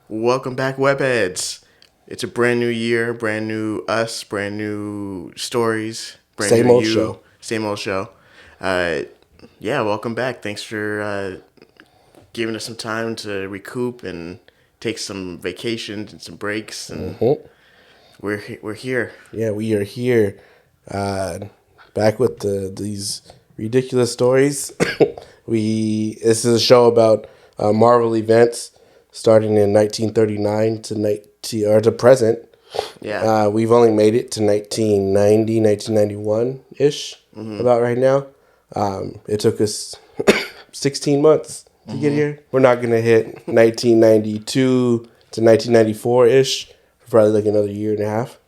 Welcome back, Webheads. It's a brand new year, brand new us, brand new stories, brand Same new old you, show. same old show. Uh, yeah, welcome back. Thanks for giving us some time to recoup and take some vacations and some breaks, and we're here. Yeah, we are here, uh, back with these ridiculous stories. This is a show about Marvel events starting in 1939 to present. Yeah, We've only made it to 1990, 1991 ish, about right now. It took us 16 months to get here. We're not gonna hit 1992 to 1994 ish for probably like another year and a half,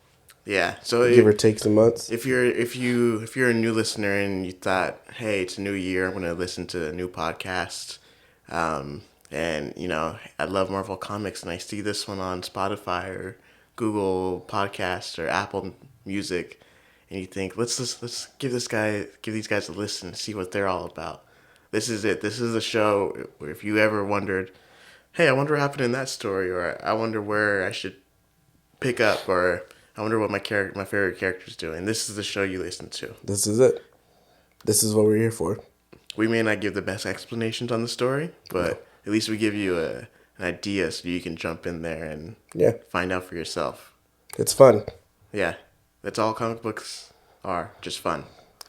yeah. So give or take some months. if you're a new listener and you thought, hey, it's a new year, I'm gonna listen to a new podcast. And I love Marvel comics, and I see this one on Spotify or Google Podcasts or Apple Music, and you think, let's give these guys a listen, see what they're all about. This is it. This is the show. Where if you ever wondered, hey, I wonder what happened in that story, or I wonder where I should pick up, or I wonder what my favorite character's doing. This is the show you listen to. This is it. This is what we're here for. We may not give the best explanations on the story, No. but at least we give you an idea so you can jump in there and Yeah, find out for yourself. it's fun. Yeah, that's all comic books are, just fun.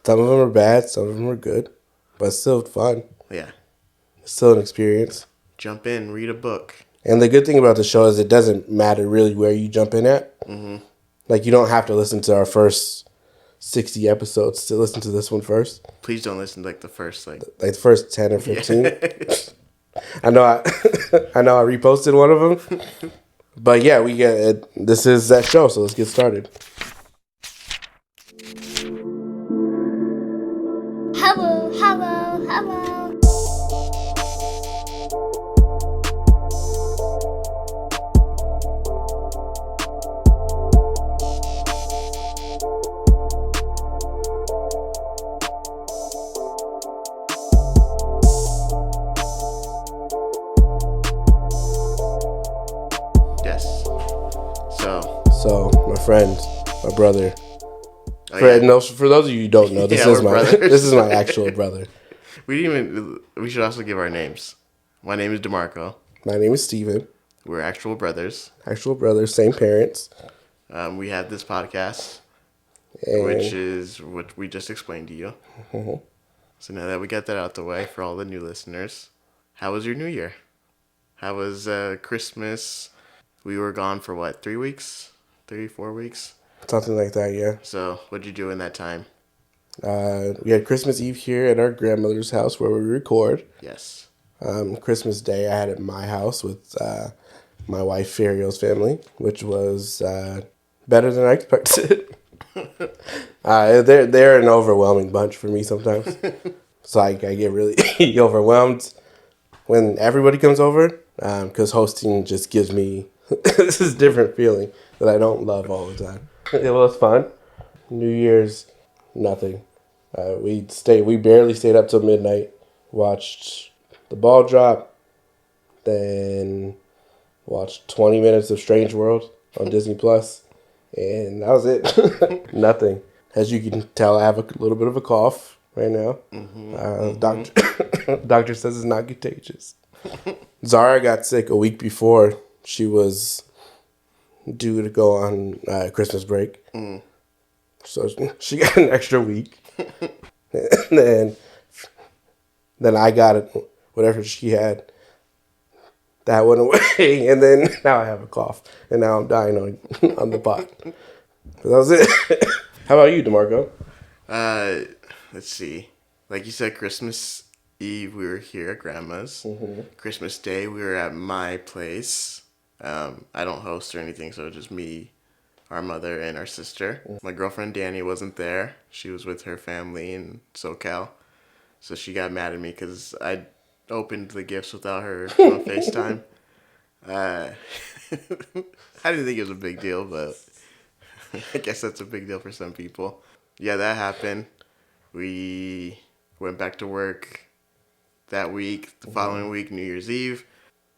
Some of them are bad, some of them are good, but it's still fun. Yeah, It's still an experience. jump in, read a book. And the good thing about the show is it doesn't matter really where you jump in at. Mm-hmm. Like, you don't have to listen to our first 60 episodes to listen to this one first. Please don't listen to like the first Like the first 10 or 15. I know I reposted one of them. But yeah, we get it. This is that show, so let's get started. Hello, hello, hello. Yes. So, my friend, my brother. Oh, Fred, no, for those of you who don't know, this Yeah, is we're my brothers. this is my actual brother. We should also give our names. My name is DeMarco. My name is Steven. We're actual brothers. Actual brothers, same parents. We have this podcast, And which is what we just explained to you. So now that we got that out the way for all the new listeners, how was your New Year? How was Christmas? We were gone for what, 3 weeks? 4 weeks? something like that, yeah. So what'd you do in that time? We had Christmas Eve here at our grandmother's house where we record. Yes. Christmas Day I had at my house with my wife Ferrio's family, which was better than I expected. They're an overwhelming bunch for me sometimes. So I get really overwhelmed when everybody comes over, because hosting just gives me this different feeling that I don't love all the time. It was fun. New Year's, nothing. We barely stayed up till midnight. Watched the ball drop, then watched 20 minutes of Strange World on Disney Plus, and that was it. Nothing. As you can tell, I have a little bit of a cough right now. Doctor says it's not contagious. Zara got sick a week before she was due to go on Christmas break. So she got an extra week. and then I got it, whatever she had. That went away, and then now I have a cough, and now I'm dying on the pot. That was it. How about you, DeMarco? Let's see. Like you said, Christmas Eve we were here at Grandma's. Christmas Day we were at my place. I don't host or anything, so it was just me, our mother, and our sister. My girlfriend Danny wasn't there. She was with her family in SoCal. So she got mad at me because I opened the gifts without her on FaceTime. I didn't think it was a big deal, but I guess that's a big deal for some people. Yeah, that happened. We went back to work that week. The following week, New Year's Eve.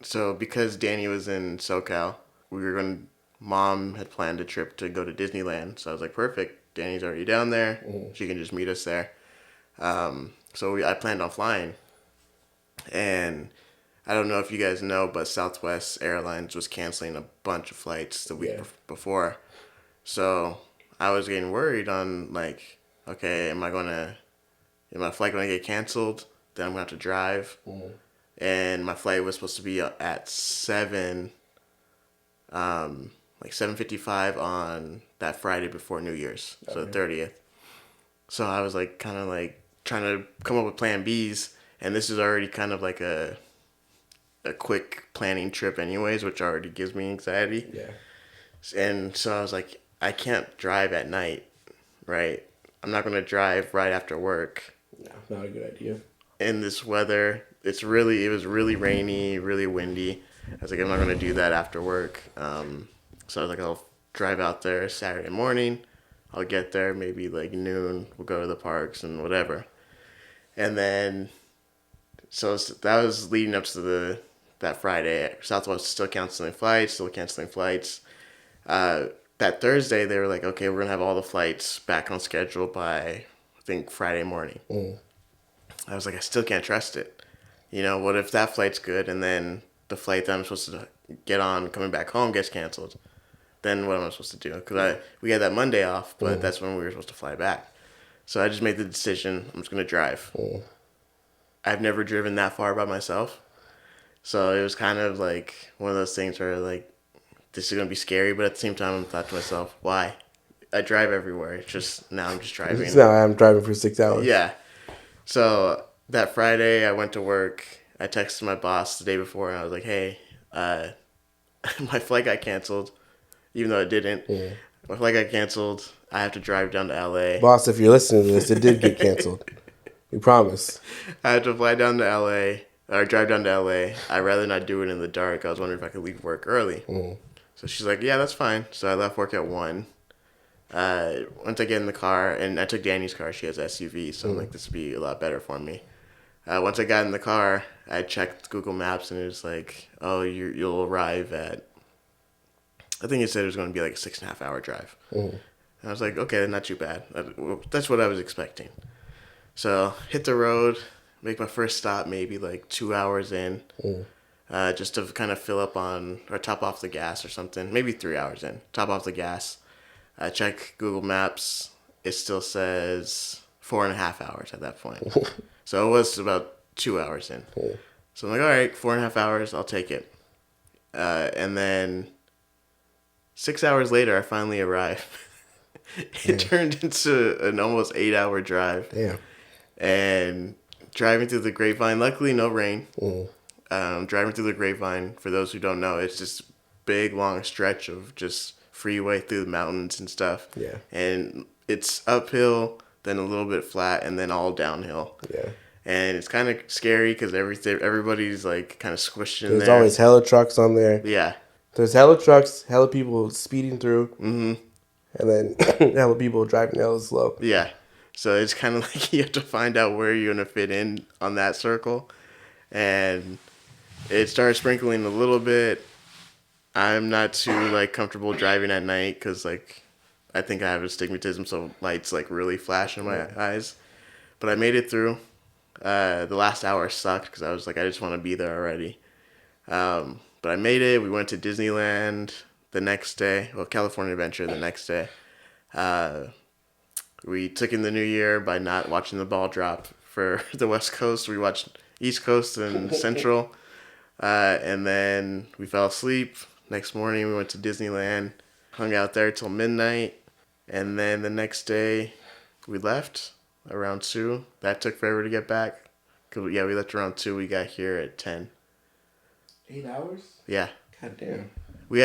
So because Danny was in SoCal, we were going. Mom had planned a trip to go to Disneyland, so I was like, perfect. Danny's already down there. She can just meet us there. I planned on flying, and I don't know if you guys know, but Southwest Airlines was canceling a bunch of flights the week before. So I was getting worried on like, okay, is my flight gonna get canceled? Then I'm gonna have to drive. And my flight was supposed to be at 7:55 on that Friday before New Year's, so the 30th. So I was like, kind of like trying to come up with plan Bs, and this is already kind of like a quick planning trip anyways, which already gives me anxiety. Yeah. And so I was like, I can't drive at night, right? I'm not going to drive right after work. No, not a good idea. In this weather, it was really rainy, really windy. I was like, I'm not going to do that after work. So I was like, I'll drive out there Saturday morning. I'll get there maybe like noon. We'll go to the parks and whatever. And then, so that was leading up to that Friday. Southwest was still canceling flights. That Thursday, they were like, okay, we're going to have all the flights back on schedule by, I think, Friday morning. I was like, I still can't trust it. You know, what if that flight's good and then the flight that I'm supposed to get on coming back home gets canceled? Then what am I supposed to do? Because we had that Monday off, but that's when we were supposed to fly back. So I just made the decision, I'm just going to drive. I've never driven that far by myself. So it was kind of like one of those things where like, this is going to be scary, but at the same time, I thought to myself, why? I drive everywhere. It's just, now I'm just driving. Now I'm driving for 6 hours. Yeah. So that Friday, I went to work. I texted my boss the day before, and I was like, hey, my flight got canceled, even though it didn't. My flight got canceled. I have to drive down to LA. Boss, if you're listening to this, it did get canceled. We promise. I had to fly down to LA, or drive down to LA. I'd rather not do it in the dark. I was wondering if I could leave work early. So she's like, yeah, that's fine. So I left work at 1. Once I get in the car, and I took Danny's car. She has SUV, so I'm like, this would be a lot better for me. Once I got in the car, I checked Google Maps, and it was like, oh, you'll arrive at, I think it said it was going to be like a 6.5 hour drive. And I was like, okay, not too bad. That's what I was expecting. So hit the road, make my first stop maybe like 2 hours in, just to kind of fill up on, or top off the gas or something. Maybe 3 hours in, top off the gas. I check Google Maps. It still says 4.5 hours at that point. So it was about 2 hours in. So I'm like, all right, 4.5 hours, I'll take it. And then 6 hours later, I finally arrived. It turned into an almost 8 hour drive. Damn. And driving through the grapevine, luckily no rain. Driving through the grapevine, for those who don't know, it's this big long stretch of just freeway through the mountains and stuff. Yeah. And it's uphill, then a little bit flat, and then all downhill. Yeah. And it's kind of scary because everybody's like kind of squished in there. There's always hella trucks on there. Yeah. There's hella trucks, hella people speeding through. And then hella people driving hella slow. Yeah. So it's kind of like you have to find out where you're going to fit in on that circle. And it started sprinkling a little bit. I'm not too like comfortable driving at night because like I think I have astigmatism, so lights like really flash in my eyes. But I made it through. The last hour sucked because I was like, I just want to be there already. But I made it. We went to Disneyland the next day. Well, California Adventure the next day. We took in the new year by not watching the ball drop for the West Coast. We watched East Coast and Central. And then we fell asleep. Next morning, we went to Disneyland, hung out there till midnight. And then the next day, we left around 2. That took forever to get back. We left around 2. We got here at 10. 8 hours? Yeah. God damn. We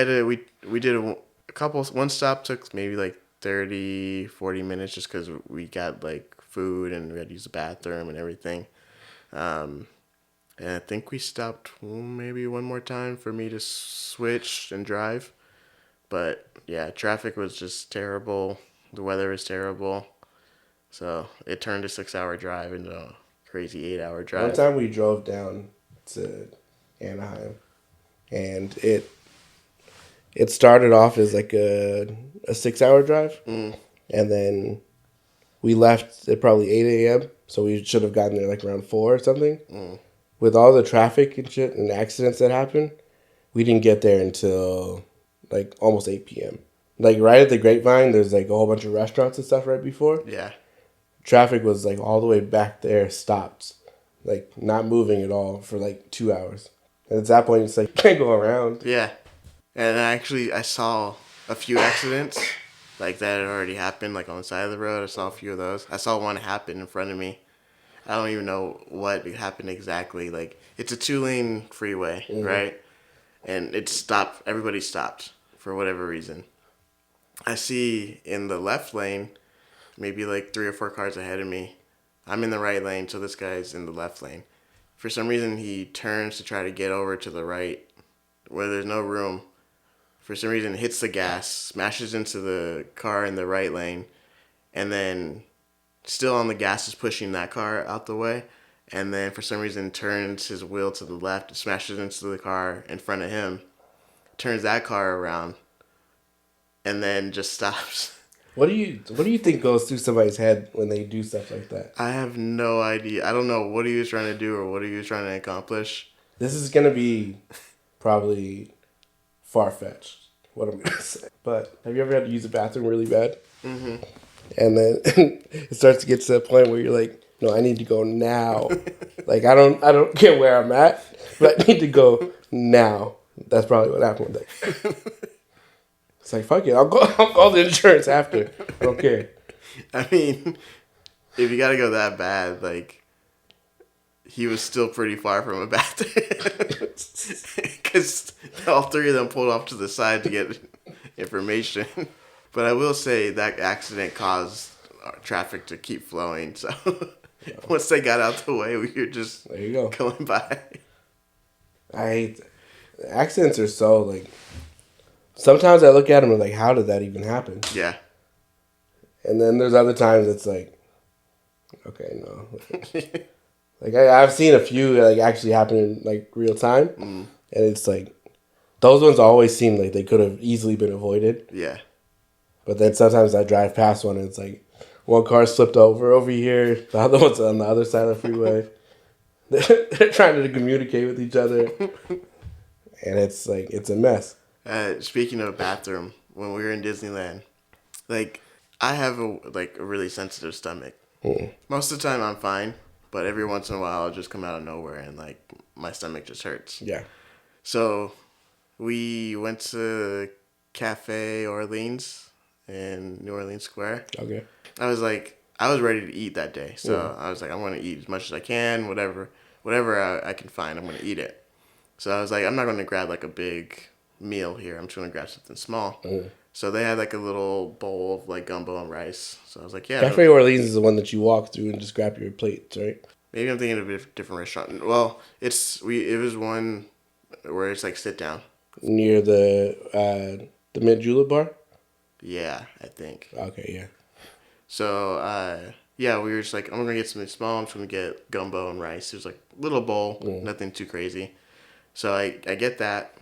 did one stop took maybe like 30, 40 minutes just because we got like food and we had to use the bathroom and everything. And I think we stopped maybe one more time for me to switch and drive. But yeah, traffic was just terrible. The weather is terrible. So it turned a 6 hour drive into a crazy 8 hour drive. One time we drove down to Anaheim and it started off as like a 6-hour drive, and then we left at probably 8 a.m. So we should have gotten there like around 4 or something. With all the traffic and shit and accidents that happened, we didn't get there until like almost 8 p.m. Like right at the Grapevine, there's like a whole bunch of restaurants and stuff right before. Yeah. Traffic was like all the way back there, stopped, like not moving at all for like 2 hours. And at that point, it's like you can't go around. Yeah. And I saw a few accidents like that had already happened, like on the side of the road. I saw a few of those. I saw one happen in front of me. I don't even know what happened exactly. Like, it's a 2-lane freeway, right? And it stopped. Everybody stopped for whatever reason. I see in the left lane, maybe like 3 or 4 cars ahead of me. I'm in the right lane, so this guy's in the left lane. For some reason, he turns to try to get over to the right, where there's no room. For some reason, hits the gas, smashes into the car in the right lane, and then still on the gas is pushing that car out the way. And then for some reason, turns his wheel to the left, smashes into the car in front of him, turns that car around, and then just stops. What do you think goes through somebody's head when they do stuff like that? I have no idea. I don't know what he was trying to do or what he was trying to accomplish. This is gonna be probably far-fetched, what I'm gonna say. But have you ever had to use the bathroom really bad? Mm-hmm. And then it starts to get to that point where you're like, no, I need to go now. Like I don't care where I'm at, but I need to go now. That's probably what happened with that. It's like, fuck it, I'll call the insurance after. I don't care. I mean, if you gotta go that bad, like, he was still pretty far from a bathroom. Because all 3 of them pulled off to the side to get information. But I will say that accident caused traffic to keep flowing. So once they got out the way, we were just There you go. going by. I hate accidents are so like. Sometimes I look at them and like, how did that even happen? Yeah. And then there's other times it's like, okay, no. Like I've seen a few like actually happen in like real time, and it's like those ones always seem like they could have easily been avoided. Yeah. But then sometimes I drive past one and it's like one car slipped over here, the other one's on the other side of the freeway. They're trying to communicate with each other, and it's like it's a mess. Speaking of bathroom, when we were in Disneyland, like, I have a really sensitive stomach. Most of the time I'm fine, but every once in a while I'll just come out of nowhere and like my stomach just hurts. Yeah. So we went to Cafe Orleans in New Orleans Square. Okay. I was ready to eat that day. So I was like, I'm going to eat as much as I can, whatever I can find, I'm going to eat it. So I was like, I'm not going to grab like a big meal here. I'm just going to grab something small. So they had like a little bowl of like gumbo and rice. So I was like, yeah. Cafe Orleans is the one that you walk through and just grab your plates, right? Maybe I'm thinking of a different restaurant. Well, it was one where it's like sit down. Near the Mint Julep bar? Yeah, I think. Okay, yeah. So, yeah, we were just like, I'm going to get something small. I'm just going to get gumbo and rice. It was like a little bowl, nothing too crazy. So I get that.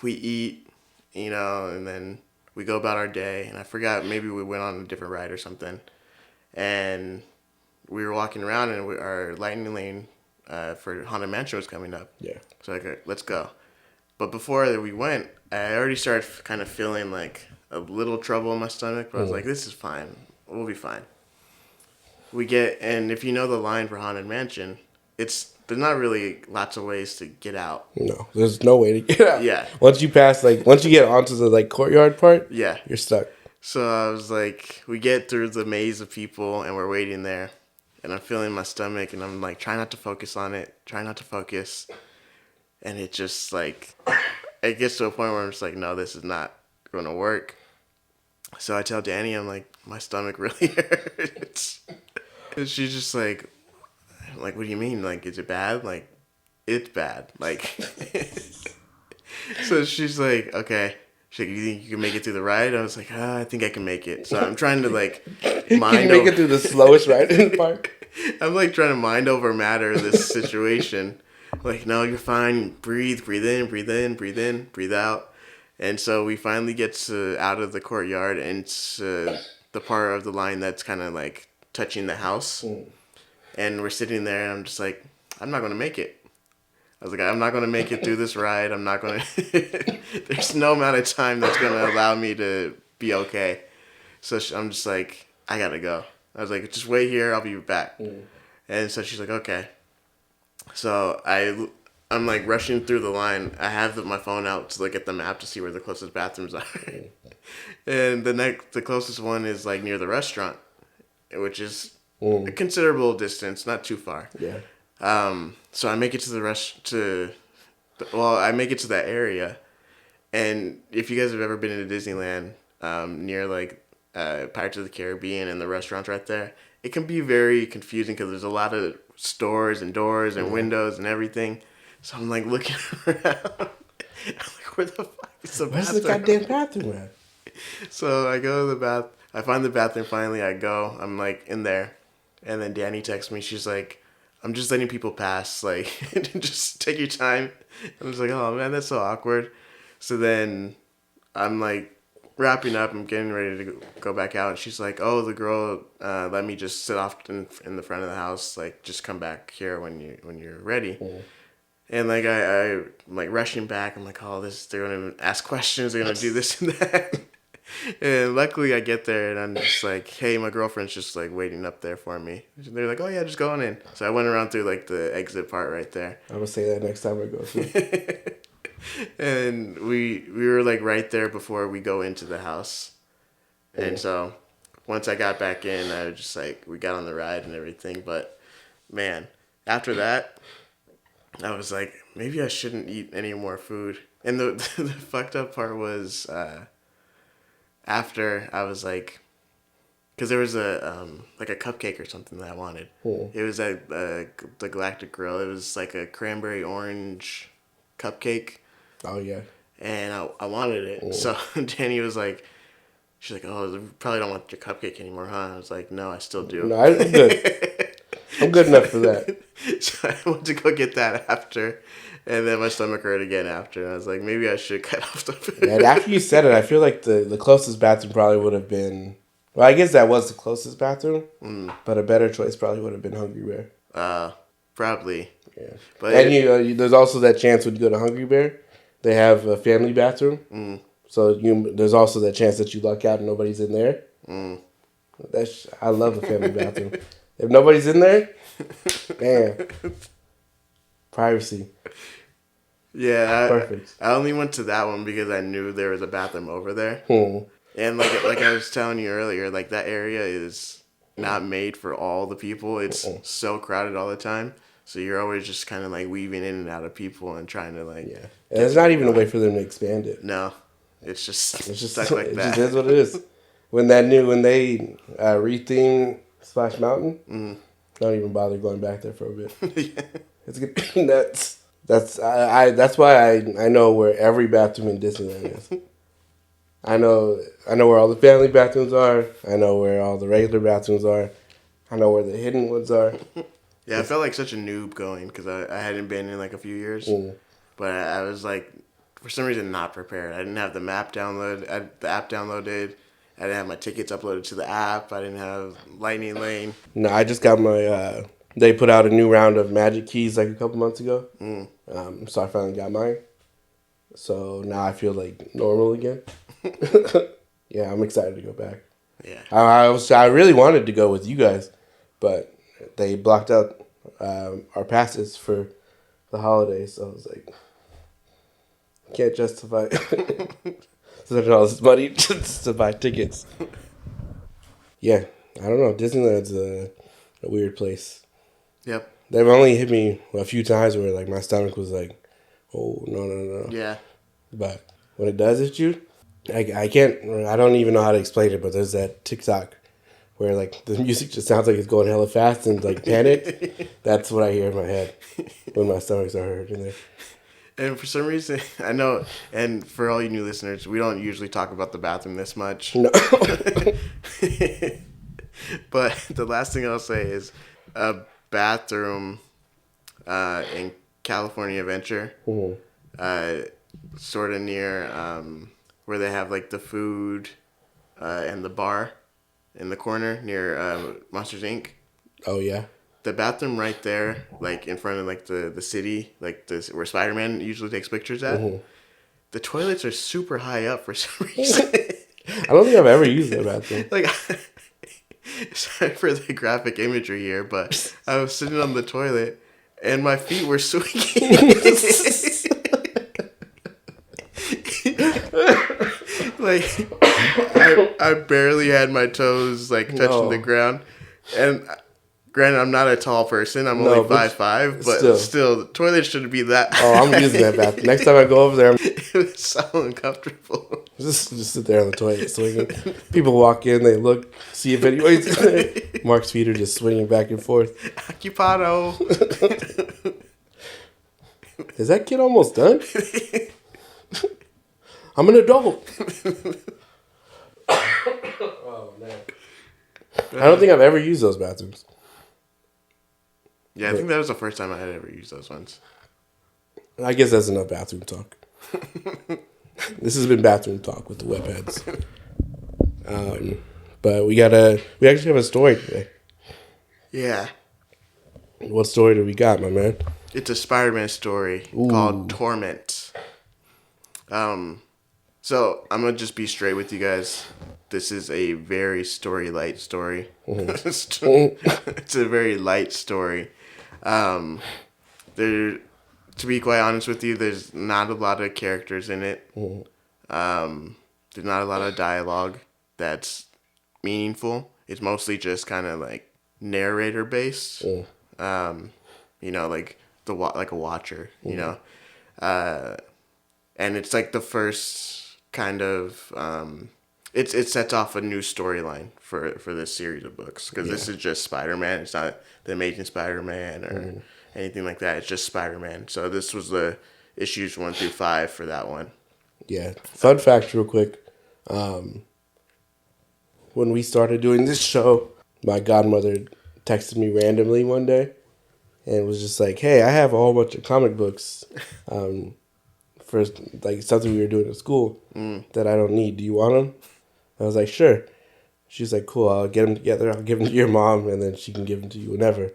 We eat, and then we go about our day. And I forgot, maybe we went on a different ride or something. And we were walking around, and our lightning lane for Haunted Mansion was coming up. Yeah. So okay, let's go. But before we went, I already started kind of feeling like a little trouble in my stomach. But I was like, this is fine. We'll be fine. And if you know the line for Haunted Mansion, there's not really lots of ways to get out. No, there's no way to get out. Yeah. Once you get onto the like courtyard part, Yeah. you're stuck. So I was like, we get through the maze of people and we're waiting there. And I'm feeling my stomach and I'm like, try not to focus on it. Try not to focus. And it just like, it gets to a point where I'm just like, no, this is not going to work. So I tell Danny, I'm like, my stomach really hurts. And she's just like, what do you mean? Like, is it bad? Like, it's bad. Like, so she's like, okay. She's like, you think you can make it through the ride? I was like, I think I can make it. So I'm trying to like mind make it through the slowest ride in the park. I'm like trying to mind over matter this situation. Like, no, you're fine. Breathe in, breathe in, breathe in, breathe out. And so we finally get out of the courtyard and to the part of the line that's kind of like touching the house. And we're sitting there, and I'm just like, I'm not going to make it. I was like, I'm not going to make it through this ride. I'm not going to. There's no amount of time that's going to allow me to be okay. So I'm just like, I got to go. I was like, just wait here. I'll be back. And so she's like, okay. So I'm like rushing through the line. I have my phone out to look at the map to see where the closest bathrooms are. And the closest one is like near the restaurant, which is a considerable distance, not too far. Yeah. So I make it to I make it to that area. And if you guys have ever been into Disneyland, near like Pirates of the Caribbean and the restaurants right there, it can be very confusing because there's a lot of stores and doors and windows and everything. So I'm like looking around. I'm like, where the fuck is the Where's bathroom? the goddamn bathroom at? So I go to the bath. I find the bathroom finally. I go. I'm like in there. And then Danny texts me. She's like, I'm just letting people pass. Like, just take your time. I was like, oh man, that's so awkward. So then I'm like wrapping up. I'm getting ready to go back out. And she's like, oh, the girl let me just sit off in the front of the house. Like, just come back here when you're ready. And like I'm like rushing back. I'm like, oh, they're gonna ask questions. They're gonna do this and that. And luckily I get there and I'm just like, hey, my girlfriend's just like waiting up there for me. They're like, oh yeah, just go on in. So I went around through like the exit part right there. I will say that next time I go through. And we were like right there before we go into the house. And so once I got back in, I was just like, we got on the ride and everything. But man, after that, I was like, maybe I shouldn't eat any more food. And the fucked up part was, after I was like, because there was a like a cupcake or something that I wanted. It was at the Galactic Grill. It was like a cranberry orange cupcake. Oh yeah. And I wanted it. So Danny was like, she's like, oh, you probably don't want your cupcake anymore, huh? I was like, no, I still do. No, I'm good. I'm good enough for that. So I went to go get that after. And then my stomach hurt again after. And I was like, maybe I should cut off the food. And after you said it, I feel like the closest bathroom probably would have been... Well, I guess that was the closest bathroom. But a better choice probably would have been Hungry Bear. Probably. Yeah. But and there's also that chance when you go to Hungry Bear, they have a family bathroom. So there's also that chance that you luck out and nobody's in there. I love the family bathroom. If nobody's in there, damn. Privacy. Yeah, Perfect. I only went to that one because I knew there was a bathroom over there. And like I was telling you earlier, like that area is not made for all the people. It's so crowded all the time. So you're always just kind of like weaving in and out of people and trying to like... Yeah. And there's not even a way for them to expand it. No. It's just stuck like it that. just is what it is. When they retheme Splash Mountain, don't even bother going back there for a bit. Yeah. It's good. That's why I know where every bathroom in Disneyland is. I know where all the family bathrooms are. I know where all the regular bathrooms are. I know where the hidden ones are. Yeah, I felt like such a noob going because I hadn't been in like a few years. But I was like, for some reason, not prepared. I didn't have the app downloaded. I didn't have my tickets uploaded to the app. I didn't have Lightning Lane. No, I just got my... they put out a new round of Magic Keys like a couple months ago. So I finally got mine. So now I feel like normal again. Yeah, I'm excited to go back. Yeah. I really wanted to go with you guys, but they blocked out our passes for the holidays. So I was like, can't justify spending all this money just to buy tickets. Yeah, I don't know. Disneyland's a weird place. Yep. They've only hit me a few times where like my stomach was like, oh, no. Yeah. But when it does hit you, I don't even know how to explain it, but there's that TikTok where like the music just sounds like it's going hella fast and like panic. That's what I hear in my head when my stomach's hurting there. And for some reason, I know, and for all you new listeners, we don't usually talk about the bathroom this much. No. But the last thing I'll say is a bathroom in California Adventure. Sort of near where they have like the food and the bar in the corner near Monsters Inc. Oh yeah. The bathroom right there, like in front of like the city, like this where Spider-Man usually takes pictures at. The toilets are super high up for some reason. I don't think I've ever used that bathroom. Like, sorry for the graphic imagery here, but I was sitting on the toilet and my feet were swinging. Like, I barely had my toes like touching the ground, and granted, I'm not a tall person. I'm only 5'5", but still, the toilet shouldn't be that. Oh, I'm using that bathroom. Next time I go over there, it was so uncomfortable. Just sit there on the toilet swinging. People walk in, they look, see if anybody's in there. Mark's feet are just swinging back and forth. Occupado. Is that kid almost done? I'm an adult. Oh, man. I don't think I've ever used those bathrooms. Yeah, I think that was the first time I had ever used those ones. I guess that's enough bathroom talk. This has been bathroom talk with the webheads. But we actually have a story today. Yeah. What story do we got, my man? It's a Spider-Man story called Torment. So I'm gonna just be straight with you guys. This is a very light story. It's a very light story. To be quite honest with you, there's not a lot of characters in it. There's not a lot of dialogue that's meaningful. It's mostly just kind of like narrator based. You know, like like a watcher. You know, and it's like the first kind of it sets off a new storyline for this series of books, because this is just Spider-Man. It's not the Amazing Spider-Man or anything like that. It's just Spider-Man. So this was the issues 1 through 5 for that one. Yeah. Fun fact real quick. When we started doing this show, my godmother texted me randomly one day and was just like, hey, I have a whole bunch of comic books for like something we were doing at school that I don't need. Do you want them? I was like, sure. She's like, cool, I'll get them together. I'll give them to your mom, and then she can give them to you whenever.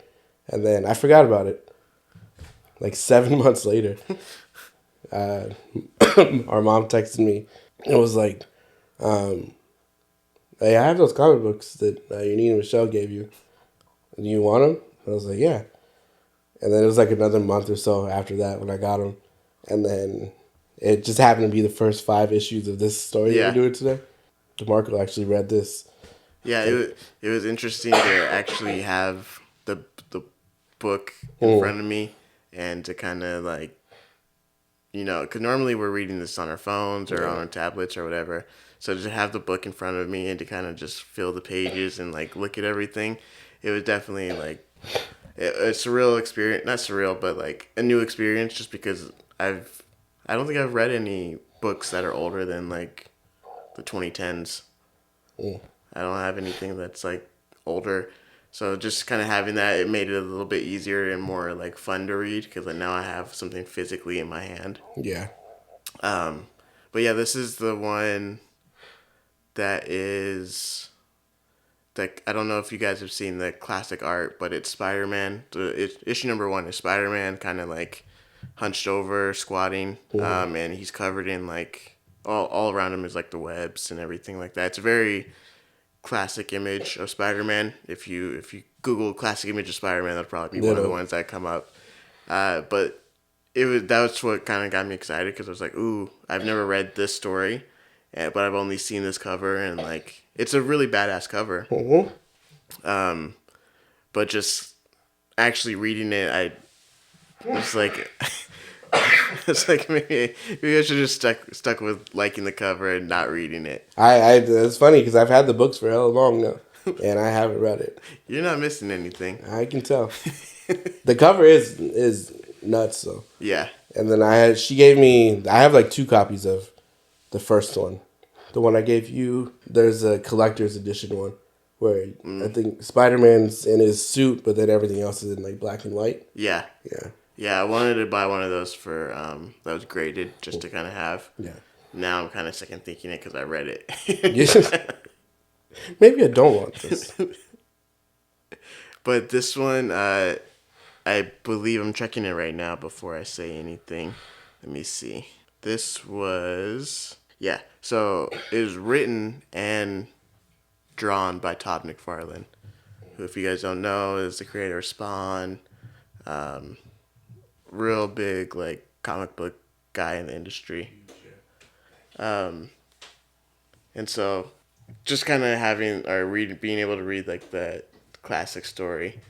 And then I forgot about it. Like 7 months later, our mom texted me and was like, hey, I have those comic books that your Nina Michelle gave you. Do you want them? I was like, yeah. And then it was like another month or so after that when I got them. And then it just happened to be the first 5 issues of this story that we're doing today. DeMarco actually read this. Yeah, it was interesting to actually have the book in front of me and to kind of like, you know, because normally we're reading this on our phones or on our tablets or whatever. So to have the book in front of me and to kind of just fill the pages and like look at everything, it was definitely like a surreal experience. Not surreal, but like a new experience, just because I don't think I've read any books that are older than like the 2010s. I don't have anything that's like older. So just kind of having that, it made it a little bit easier and more like fun to read, because now I have something physically in my hand. Yeah. But yeah, this is the one that is like, I don't know if you guys have seen the classic art, but it's Spider-Man. Issue number 1 is Spider-Man kind of like hunched over, squatting, and he's covered in like all around him is like the webs and everything like that. It's a very classic image of Spider-Man. If you Google classic image of Spider-Man, that'll probably be one of the ones that come up. But that was what kind of got me excited, because I was like, ooh, I've never read this story, but I've only seen this cover, and like it's a really badass cover. But just actually reading it, I was like, it's like maybe I should just stuck with liking the cover and not reading it. It's funny because I've had the books for hella long now, and I haven't read it. You're not missing anything. I can tell. The cover is nuts though. Yeah. And then she gave me, I have like 2 copies of the first one. The one I gave you, there's a collector's edition one where I think Spider-Man's in his suit, but then everything else is in like black and white. Yeah. Yeah. Yeah, I wanted to buy one of those for that was graded just to kind of have. Yeah. Now I'm kind of second thinking it because I read it. Yeah. Maybe I don't want this. But this one, I believe I'm checking it right now before I say anything. Let me see. This was So it was written and drawn by Todd McFarlane, who, if you guys don't know, is the creator of Spawn. Real big like comic book guy in the industry. And so just kind of having or being able to read like the classic story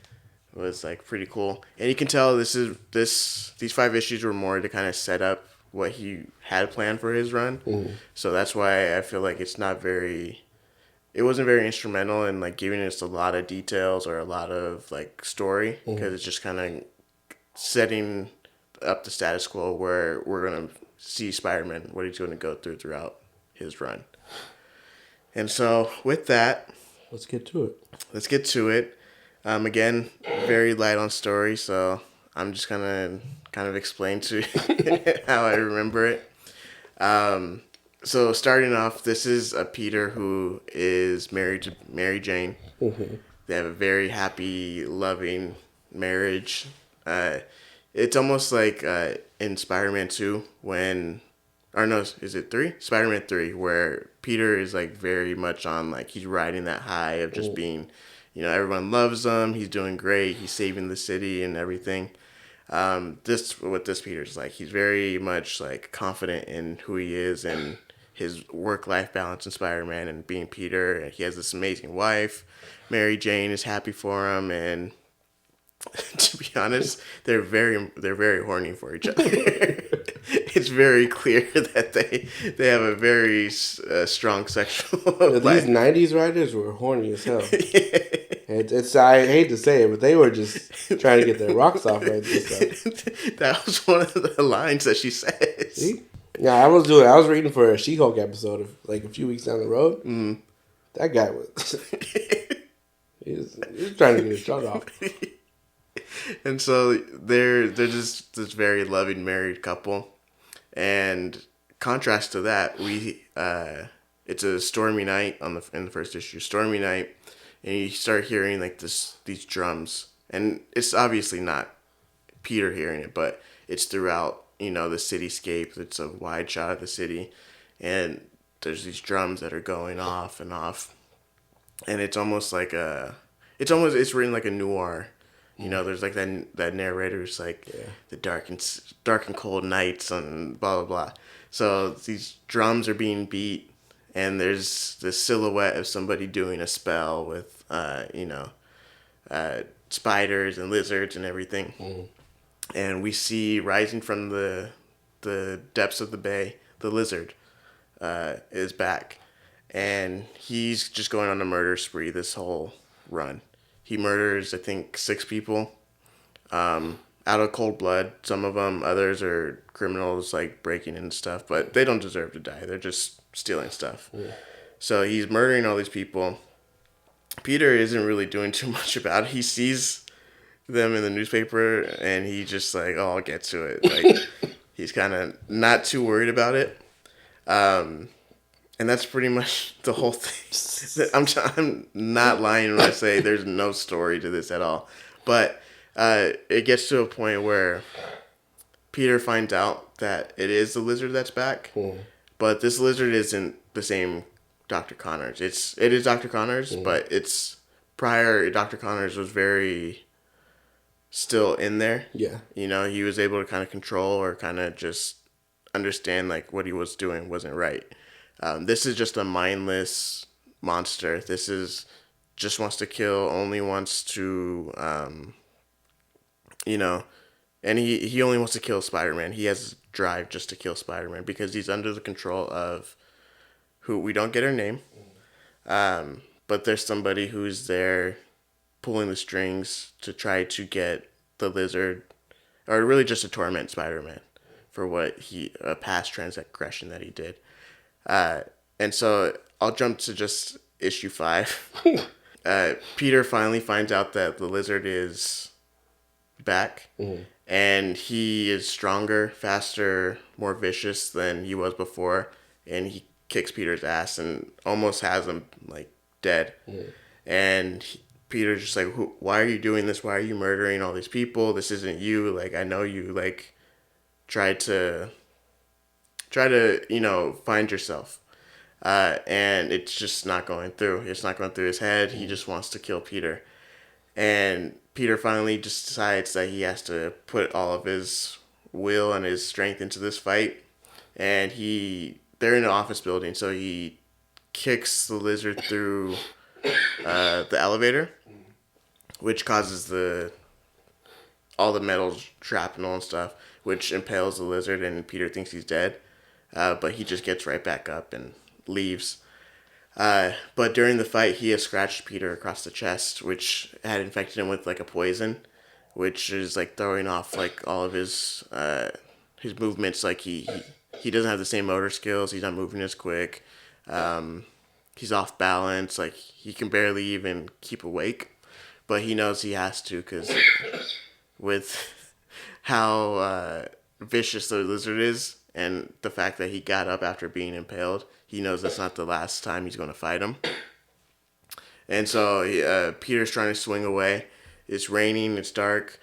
was like pretty cool. And you can tell these 5 issues were more to kind of set up what he had planned for his run. So that's why I feel like it wasn't very instrumental in like giving us a lot of details or a lot of like story, because it's just kind of setting up the status quo where we're going to see Spider-Man, what he's going to go throughout his run. And so with that, Let's get to it. Again, very light on story, so I'm just gonna kind of explain to how I remember it. So starting off, this is a Peter who is married to Mary Jane. They have a very happy, loving marriage. It's almost like in Spider-Man 2 is it 3? Spider-Man 3, where Peter is like very much on like he's riding that high of just being, everyone loves him. He's doing great. He's saving the city and everything. This Peter's like, he's very much like confident in who he is and his work-life balance in Spider-Man and being Peter. He has this amazing wife. Mary Jane is happy for him, and to be honest, they're very horny for each other. It's very clear that they have a very strong sexual life. These '90s writers were horny as hell. I hate to say it, but they were just trying to get their rocks off right this stuff. That was one of the lines that she says. See? Yeah, I was reading for a She-Hulk episode of like a few weeks down the road. That guy was he was trying to get his shot off. And so they're just this very loving married couple. And contrast to that, it's a stormy night in the first issue, stormy night, and you start hearing like these drums, and it's obviously not Peter hearing it, but it's throughout the cityscape. It's a wide shot of the city, and there's these drums that are going off and off, and it's almost like it's written like a noir. There's like that narrator's like the dark and cold nights and blah blah blah. So these drums are being beat, and there's this silhouette of somebody doing a spell with spiders and lizards and everything. And we see rising from the depths of the bay, the lizard is back, and he's just going on a murder spree this whole run. He murders, I think, 6 people out of cold blood. Some of them, others are criminals, like breaking in stuff, but they don't deserve to die. They're just stealing stuff. Yeah. So he's murdering all these people. Peter isn't really doing too much about it. He sees them in the newspaper, and he just like, oh, I'll get to it. Like, he's kind of not too worried about it. And that's pretty much the whole thing. I'm not lying when I say there's no story to this at all. But it gets to a point where Peter finds out that it is the lizard that's back. But this lizard isn't the same Dr. Connors. It is Dr. Connors, but it's prior. Dr. Connors was very still in there. Yeah. He was able to kind of control or kind of just understand like what he was doing wasn't right. This is just a mindless monster. This is just wants to kill, only wants to, and he only wants to kill Spider-Man. He has drive just to kill Spider-Man because he's under the control of who we don't get her name. But there's somebody who's there pulling the strings to try to get the lizard, or really just to torment Spider-Man for a past transgression that he did. And so I'll jump to just issue 5. Peter finally finds out that the lizard is back, and he is stronger, faster, more vicious than he was before, and he kicks Peter's ass and almost has him like dead. And Peter's just like, why are you doing this? Why are you murdering all these people? This isn't you. Like, I know you like try to find yourself. And it's just not going through. It's not going through his head. He just wants to kill Peter. And Peter finally just decides that he has to put all of his will and his strength into this fight. And they're in an office building, so he kicks the lizard through the elevator, which causes all the metal shrapnel and stuff, which impales the lizard, and Peter thinks he's dead. But he just gets right back up and leaves. But during the fight, he has scratched Peter across the chest, which had infected him with like a poison, which is like throwing off like all of his movements. Like he doesn't have the same motor skills. He's not moving as quick. He's off balance. Like he can barely even keep awake, but he knows he has to because with how vicious the lizard is and the fact that he got up after being impaled, he knows that's not the last time he's going to fight him. And so Peter's trying to swing away. It's raining. It's dark.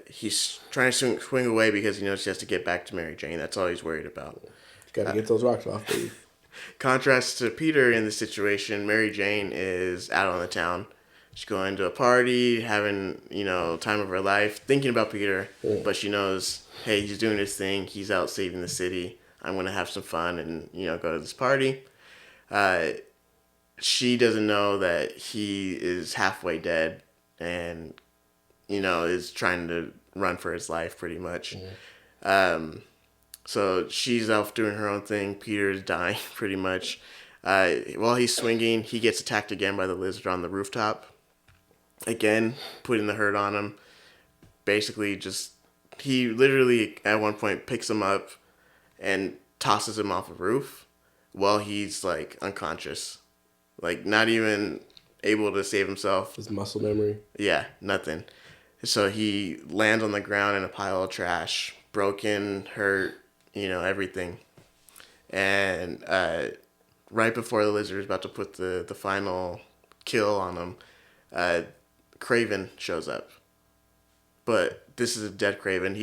He's trying to swing away because he knows he has to get back to Mary Jane. That's all he's worried about. Gotta get those rocks off, baby. Contrast to Peter in this situation, Mary Jane is out on the town. She's going to a party, having, time of her life, thinking about Peter, but she knows, hey, he's doing his thing. He's out saving the city. I'm going to have some fun and, go to this party. She doesn't know that he is halfway dead and, is trying to run for his life pretty much. So she's off doing her own thing. Peter's dying pretty much. While he's swinging, he gets attacked again by the lizard on the rooftop. Again, putting the hurt on him. Basically, he literally at one point picks him up and tosses him off a roof while he's like unconscious. Like not even able to save himself. His muscle memory. Yeah, nothing. So he lands on the ground in a pile of trash, broken, hurt, everything. And right before the lizard is about to put the final kill on him, Craven shows up. But this is a dead Craven.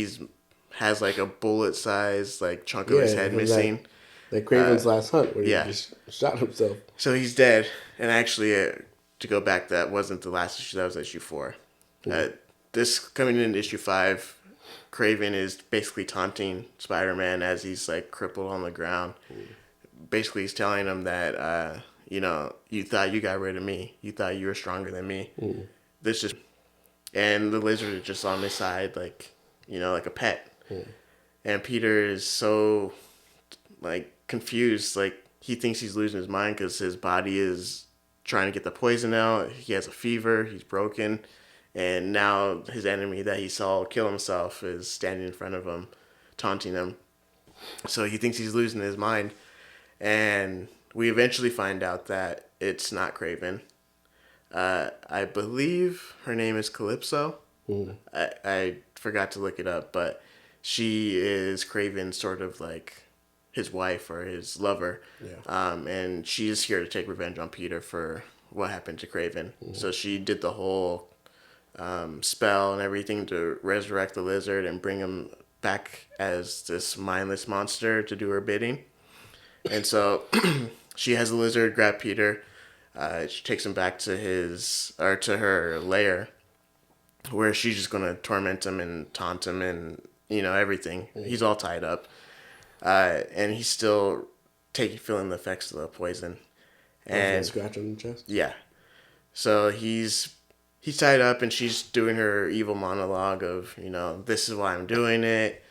Has like a bullet-sized like chunk of his head missing. That Craven's last hunt where he just shot himself. So he's dead. And actually, to go back, that wasn't the last issue. That was issue 4. This coming in issue 5, Craven is basically taunting Spider-Man as he's like crippled on the ground. Basically, he's telling him that you thought you got rid of me. You thought you were stronger than me. And the lizard is just on his side, like like a pet. And Peter is so like confused, like he thinks he's losing his mind because his body is trying to get the poison out. He has a fever. He's broken. And now his enemy that he saw kill himself is standing in front of him, taunting him. So he thinks he's losing his mind. And we eventually find out that it's not Craven. I believe her name is Calypso. I forgot to look it up, but she is Craven's sort of like his wife or his lover. Yeah. And she's here to take revenge on Peter for what happened to Craven. So she did the whole spell and everything to resurrect the lizard and bring him back as this mindless monster to do her bidding. And so she has the lizard grab Peter. She takes him back to her lair, where she's just gonna torment him and taunt him and everything. He's all tied up, and he's still feeling the effects of the poison. And scratch on the chest. Yeah, so he's tied up, and she's doing her evil monologue of this is why I'm doing it.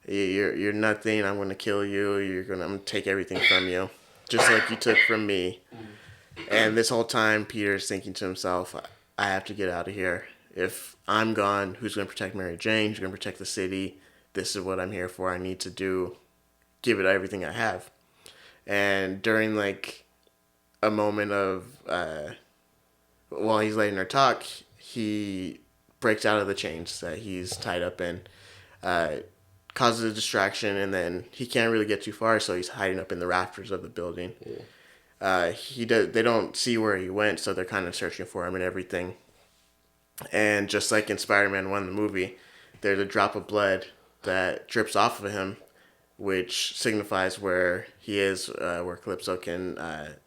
You're nothing. I'm gonna kill you. I'm gonna take everything from you, just like you took from me. And this whole time, Peter's thinking to himself, I have to get out of here. If I'm gone, who's going to protect Mary Jane? Who's going to protect the city? This is what I'm here for. I need to give it everything I have. And during, like, a moment of, while he's letting her talk, he breaks out of the chains that he's tied up in, causes a distraction, and then he can't really get too far, so he's hiding up in the rafters of the building. They don't see where he went, so they're kind of searching for him and everything. And just like in Spider-Man 1, the movie, there's a drop of blood that drips off of him, which signifies where he is, where Calypso can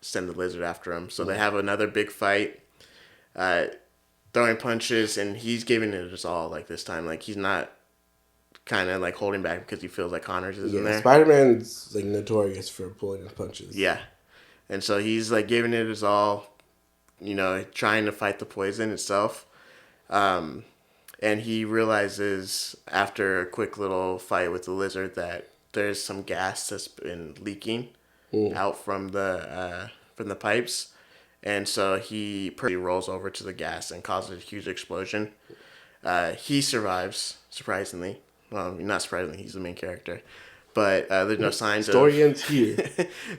send the Lizard after him. So they have another big fight, throwing punches, and he's giving it his all, like, this time. Like, he's not kind of, like, holding back because he feels like Connors is in there. Spider-Man's, like, notorious for pulling his punches. Yeah. And so he's, like, giving it his all, you know, trying to fight the poison itself. And he realizes after a quick little fight with the Lizard that there's some gas that's been leaking out from the pipes, and so he rolls over to the gas and causes a huge explosion. He survives, surprisingly. Well, not surprisingly, he's the main character, but there's no signs. Story ends here.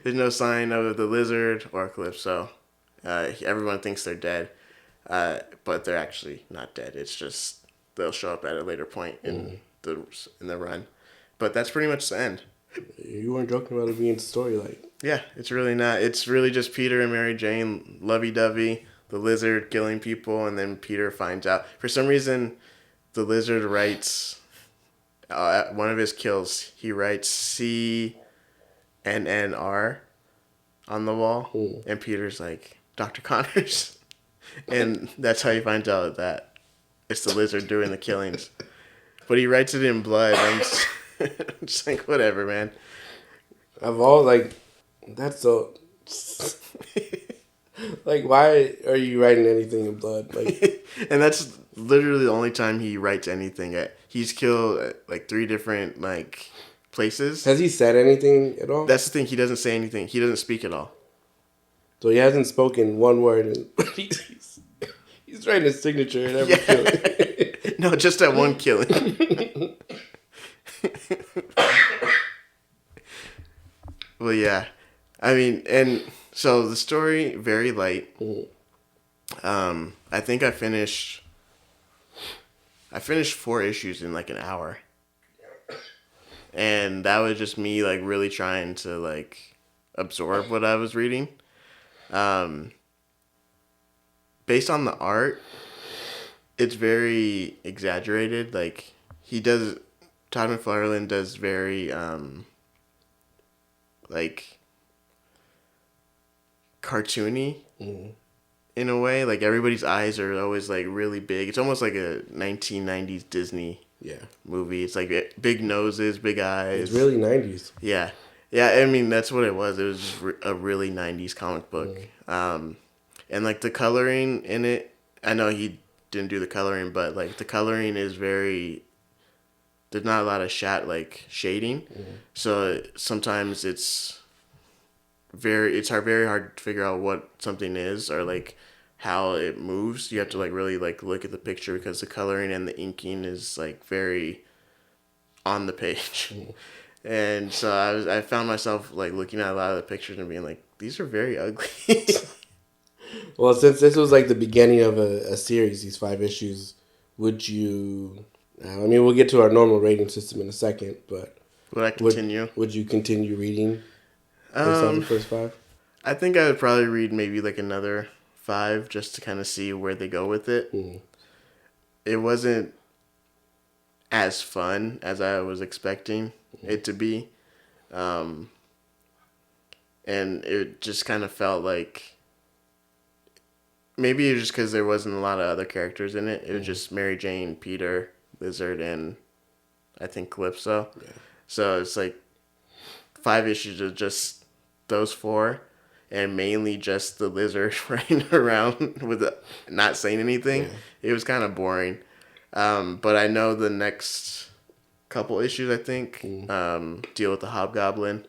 There's no sign of the Lizard or Calypso. Everyone thinks they're dead, but they're actually not dead. It's just they'll show up at a later point in the run. But that's pretty much the end. You weren't joking about it being story-like. Yeah, it's really not. It's really just Peter and Mary Jane, lovey-dovey, the Lizard killing people, and then Peter finds out. For some reason, the Lizard writes, one of his kills, he writes CNNR on the wall, and Peter's like, Dr. Connors. And that's how he finds out that it's the Lizard doing the killings. But he writes it in blood. I'm just like, whatever, man. Of all, like, that's so... like, why are you writing anything in blood? Like, and that's literally the only time he writes anything. He's killed like 3 different like places. Has he said anything at all? That's the thing. He doesn't say anything. He doesn't speak at all. So he hasn't spoken one word. He's writing his signature in every killing. No, just that one killing. Well, yeah. I mean, and so the story, very light. I think I finished 4 issues in like an hour. And that was just me like really trying to like absorb what I was reading. Based on the art, it's very exaggerated. Like Todd McFarlane does very like cartoony in a way. Like everybody's eyes are always like really big. It's almost like a 1990s Disney movie. It's like big noses, big eyes. It's really 90s. Yeah. I mean, that's what it was. It was just a really 90s comic book. And like the coloring in it, I know he didn't do the coloring, but like the coloring is very, there's not a lot of shading. So sometimes it's very hard to figure out what something is or like how it moves. You have to like really like look at the picture because the coloring and the inking is like very on the page. And so I found myself like looking at a lot of the pictures and being like, these are very ugly. Well, since this was like the beginning of a series, these 5 issues, would you... I mean, we'll get to our normal rating system in a second, but... Would I continue? Would you continue reading based on the first 5? I think I would probably read maybe like another 5 just to kind of see where they go with it. It wasn't as fun as I was expecting it to be. And it just kind of felt like... Maybe it was just because there wasn't a lot of other characters in it. It was just Mary Jane, Peter, Lizard, and I think Calypso. Yeah. So it's like 5 issues of just those 4, and mainly just the Lizard running around with not saying anything. Yeah. It was kind of boring. But I know the next couple issues, I think, deal with the Hobgoblin.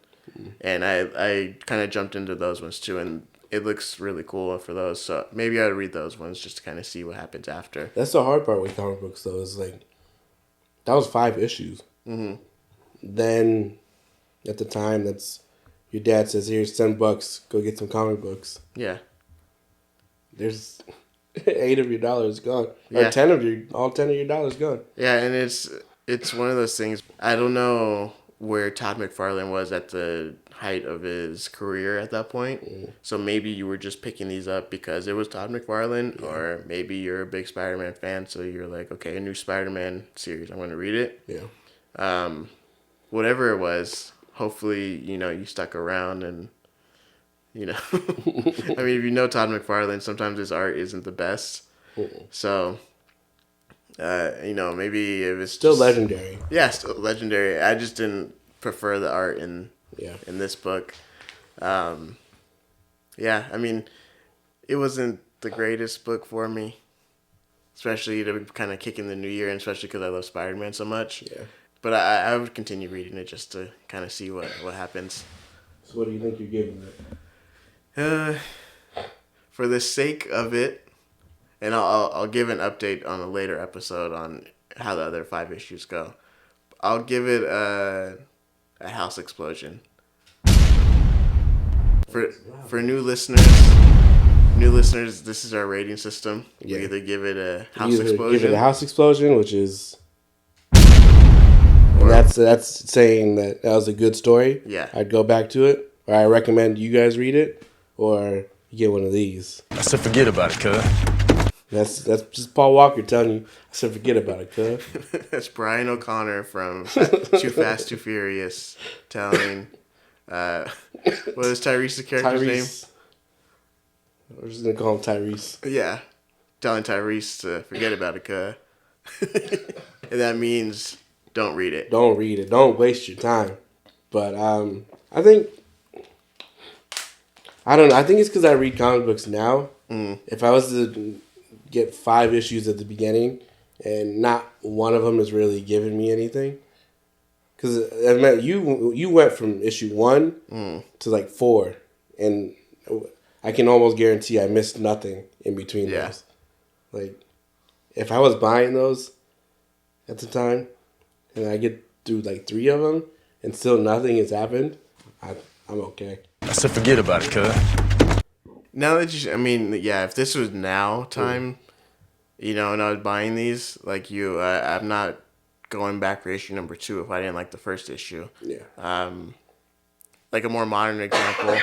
And I kind of jumped into those ones too, and it looks really cool for those. So maybe I'd read those ones just to kind of see what happens after. That's the hard part with comic books, though, is like, that was 5 issues. Then, at the time, that's your dad says, here's $10, go get some comic books. Yeah. There's 8 of your dollars gone. Yeah. Or all 10 of your dollars gone. Yeah, and it's one of those things. I don't know where Todd McFarlane was at the height of his career at that point. So maybe you were just picking these up because it was Todd McFarlane, or maybe you're a big Spider-Man fan, so you're like, okay, a new Spider-Man series, I'm going to read it. Yeah. Whatever it was, hopefully, you stuck around and, I mean, if you know Todd McFarlane, sometimes his art isn't the best. So, maybe it was Still legendary. Yeah, still legendary. I just didn't prefer the art in this book. I mean, it wasn't the greatest book for me, especially to kind of kick in the new year, and especially because I love Spider-Man so much. Yeah. But I would continue reading it just to kind of see what happens. So what do you think you're giving it? For the sake of it, and I'll give an update on a later episode on how the other 5 issues go. I'll give it a house explosion. For new listeners, this is our rating system. Yeah. We either give it a house explosion. Give it a house explosion, which is, and that's saying that was a good story. Yeah. I'd go back to it, or I recommend you guys read it, or you get one of these. I said forget about it, cuz. That's just Paul Walker telling you, I said forget about it, cuz. That's Brian O'Connor from Too Fast, Too Furious telling, what is Tyrese's character's name? We're just going to call him Tyrese. Yeah. Telling Tyrese to forget about it, cuz. And that means don't read it. Don't read it. Don't waste your time. But I think, I don't know. I think it's because I read comic books now. If I was to get 5 issues at the beginning and not one of them is really giving me anything. Because I mean, you went from issue 1 to like 4. And I can almost guarantee I missed nothing in between those. Like, if I was buying those at the time and I get through like 3 of them and still nothing has happened, I'm okay. I said forget about it, cuz. Now that if this was now time, and I was buying these, like you, I'm not going back for issue number 2 if I didn't like the first issue. Yeah. Like a more modern example,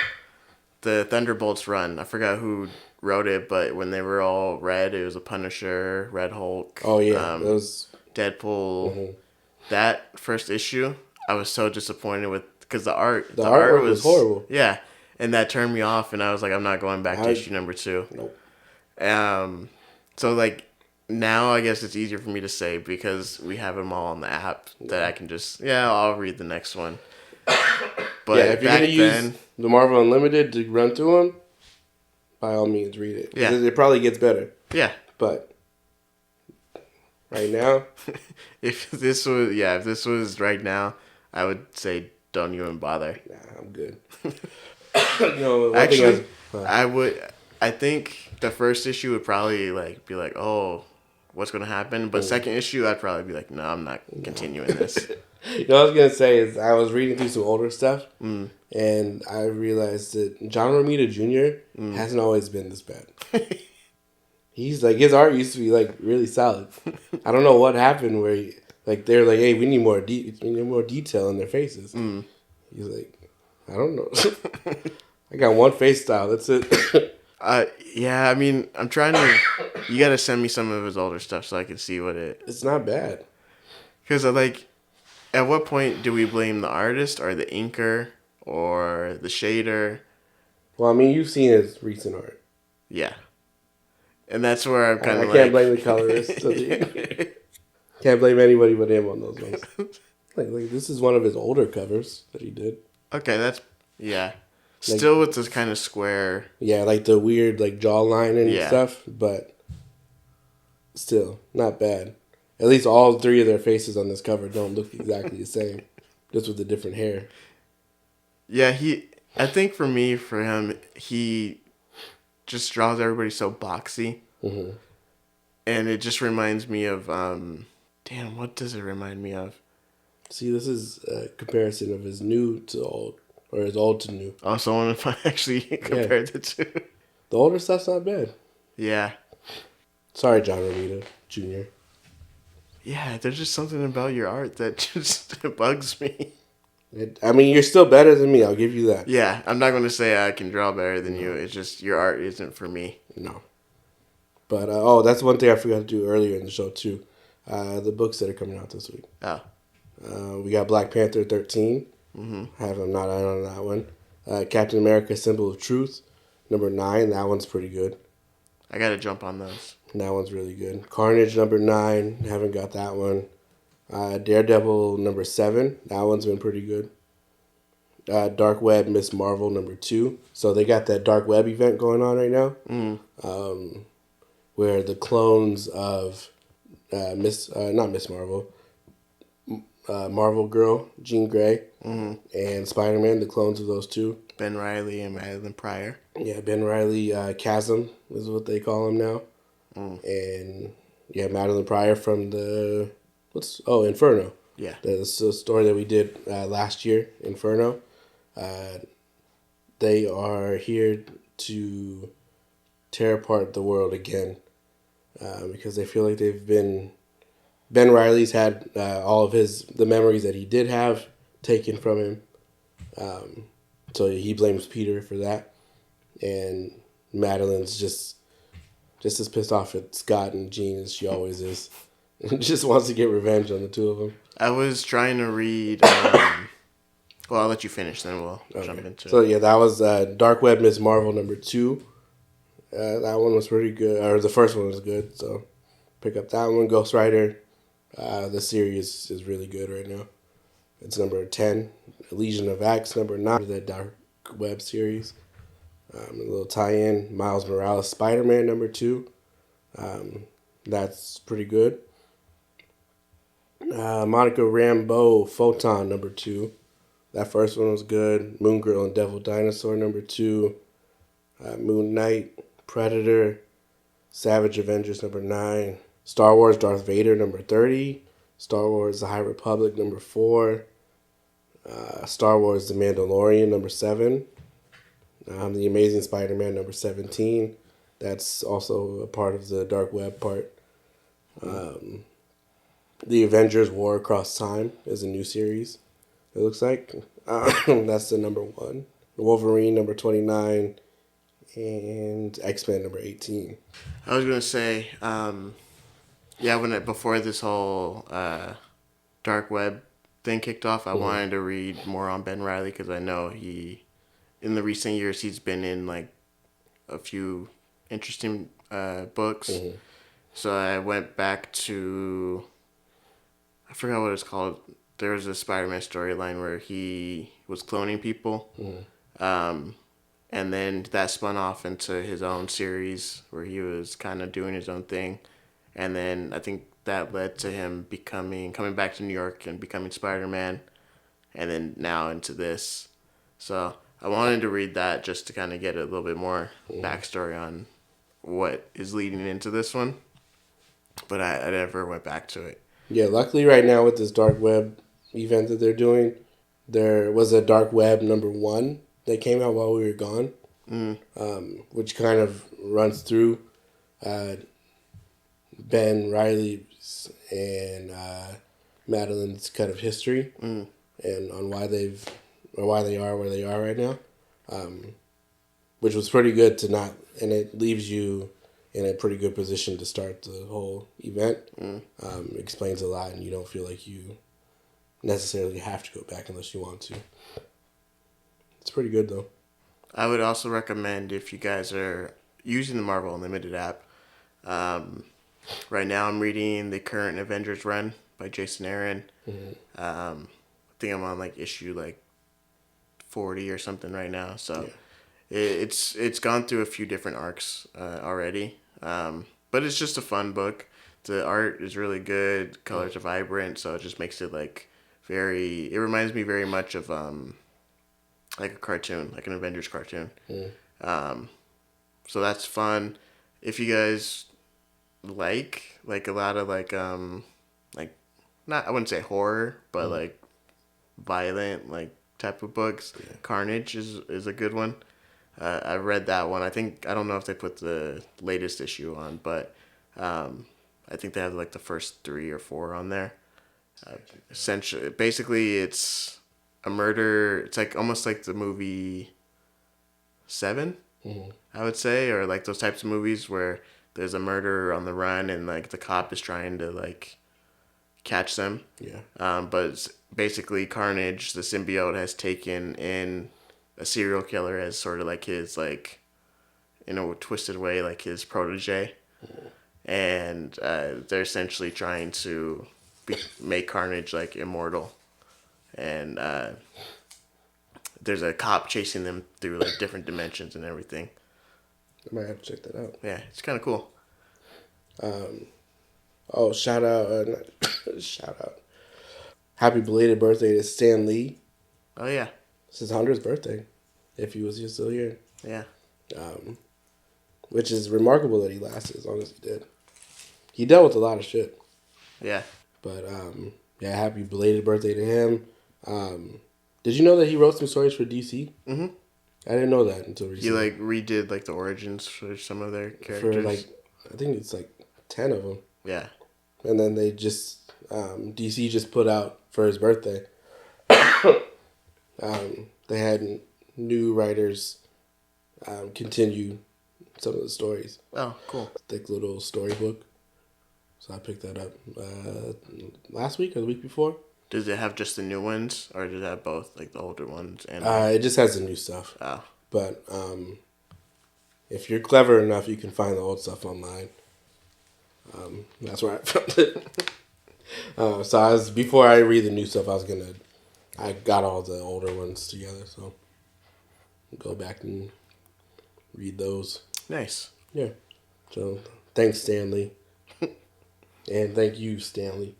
the Thunderbolts run. I forgot who wrote it, but when they were all red, it was a Punisher, Red Hulk. Oh, yeah. Those Deadpool. Mm-hmm. That first issue, I was so disappointed with, because the art was horrible. Yeah. And that turned me off, and I was like, I'm not going back to issue number 2. Nope. So, like, now I guess it's easier for me to say because we have them all on the app that I can just, I'll read the next one. But if you're going to use the Marvel Unlimited to run through them, by all means, read it. Yeah. It probably gets better. Yeah. But right now, if this was right now, I would say don't even bother. nah, I'm good. No, Actually, I think the first issue would probably be like, oh, what's gonna happen? But second issue, I'd probably be like, no, I'm not continuing this. What I was gonna say is I was reading through some older stuff, and I realized that John Romita Jr. hasn't always been this bad. He's like, his art used to be like really solid. I don't know what happened where they're like, hey, we need more detail in their faces. He's like, I don't know. I got one face style. That's it. Yeah, I mean, I'm trying to. You gotta send me some of his older stuff so I can see what it. It's not bad. Because at what point do we blame the artist or the inker or the shader? Well, I mean, you've seen his recent art. Yeah, and that's where I'm kind of. I can't blame the colorist. Can't blame anybody but him on those ones. Like this is one of his older covers that he did. Okay, that's still with this kind of square. Yeah, like the weird jawline and stuff, but still not bad. At least all 3 of their faces on this cover don't look exactly the same, just with the different hair. Yeah, I think for him, he just draws everybody so boxy, and it just reminds me of what does it remind me of? See, this is a comparison of his new to old, or his old to new. Oh, so if I actually compared the 2. The older stuff's not bad. Yeah. Sorry, John Romita Jr. Yeah, there's just something about your art that just bugs me. I mean, you're still better than me. I'll give you that. Yeah, I'm not going to say I can draw better than you. It's just your art isn't for me. No. But, that's one thing I forgot to do earlier in the show, too. The books that are coming out this week. Oh. We got Black Panther 13. I'm not on that one. Captain America: Symbol of Truth, number 9. That one's pretty good. I got to jump on those. That one's really good. Carnage, number 9. Haven't got that one. Daredevil, number 7. That one's been pretty good. Dark Web, Miss Marvel, number 2. So they got that Dark Web event going on right now. Where the clones of not Miss Marvel, Marvel Girl, Jean Grey, and Spider-Man, the clones of those two. Ben Reilly and Madeline Pryor. Yeah, Ben Reilly, Chasm is what they call him now. And, yeah, Madeline Pryor from Inferno. Yeah. That's the story that we did last year, Inferno. They are here to tear apart the world again because they feel like they've been... Ben Reilly's had all of the memories that he did have taken from him. So he blames Peter for that. And Madeline's just as pissed off at Scott and Jean as she always is. Just wants to get revenge on the two of them. I was trying to read... well, I'll let you finish, then we'll jump into it. So, yeah, that was Dark Web Miss Marvel number 2. That one was pretty good. Or the first one was good, so pick up that one. Ghost Rider. The series is really good right now. It's number 10. Legion of X, number 9. The Dark Web series. A little tie-in. Miles Morales Spider-Man, number 2. That's pretty good. Monica Rambeau Photon, number 2. That first one was good. Moon Girl and Devil Dinosaur, number 2. Moon Knight, Predator, Savage Avengers, number 9. Star Wars Darth Vader, number 30. Star Wars The High Republic, number 4. Star Wars The Mandalorian, number 7. The Amazing Spider-Man, number 17. That's also a part of the Dark Web part. The Avengers War Across Time is a new series, it looks like. That's the number 1. Wolverine, number 29. And X-Men, number 18. I was going to say... before this whole Dark Web thing kicked off, I wanted to read more on Ben Reilly because I know in the recent years, he's been in like a few interesting books. So I went back to, I forgot what it's called. There was a Spider-Man storyline where he was cloning people. And then that spun off into his own series where he was kind of doing his own thing. And then I think that led to him coming back to New York and becoming Spider-Man. And then now into this. So I wanted to read that just to kind of get a little bit more backstory on what is leading into this one. But I never went back to it. Yeah, luckily right now with this Dark Web event that they're doing, there was a Dark Web number 1 that came out while we were gone, which kind of runs through Ben Reilly's and Madeline's kind of history and on why they are where they are right now, which was pretty good to not, and it leaves you in a pretty good position to start the whole event. Explains a lot, and you don't feel like you necessarily have to go back unless you want to. It's pretty good, though. I would also recommend, if you guys are using the Marvel Unlimited app, right now I'm reading the current Avengers run by Jason Aaron. I think I'm on like issue like 40 or something right now. So it's gone through a few different arcs already. But it's just a fun book. The art is really good. Colors are vibrant. So it just makes it like it reminds me very much of like a cartoon, like an Avengers cartoon. So that's fun. If you guys like a lot of like not, I wouldn't say horror, but like violent like type of books. Carnage is a good one. I read that one. I don't know if they put the latest issue on, but I think they have like the first 3 or 4 on there. Essentially, basically, it's a murder. It's like almost like the movie Seven, I would say, or like those types of movies where there's a murderer on the run and like the cop is trying to like catch them. Yeah. But it's basically Carnage, the symbiote, has taken in a serial killer as sort of like his like, in a twisted way, like his protege, and they're essentially trying to make Carnage like immortal, and there's a cop chasing them through like different dimensions and everything. I might have to check that out. Yeah, it's kind of cool. Oh, shout out. Shout out. Happy belated birthday to Stan Lee. Oh yeah, It's his 100th birthday, if he was still here. yeah, Which is remarkable that he lasted as long as he did. He dealt with a lot of shit. yeah. But, yeah, happy belated birthday to him. Did you know that he wrote some stories for DC? Mm-hmm. I didn't know that until recently. He like redid like the origins for some of their characters. For like, I think it's like 10 of them. Yeah. And then they just, DC just put out for his birthday. They had new writers continue some of the stories. Oh, cool. Thick little storybook. So I picked that up last week or the week before. Does it have just the new ones, or does it have both, like the older ones? And It just has the new stuff. oh, But if you're clever enough, you can find the old stuff online. That's where I found it. So before I read the new stuff, I got all the older ones together. So I'll go back and read those. nice. Yeah. So thanks, Stanley. And thank you, Stanley.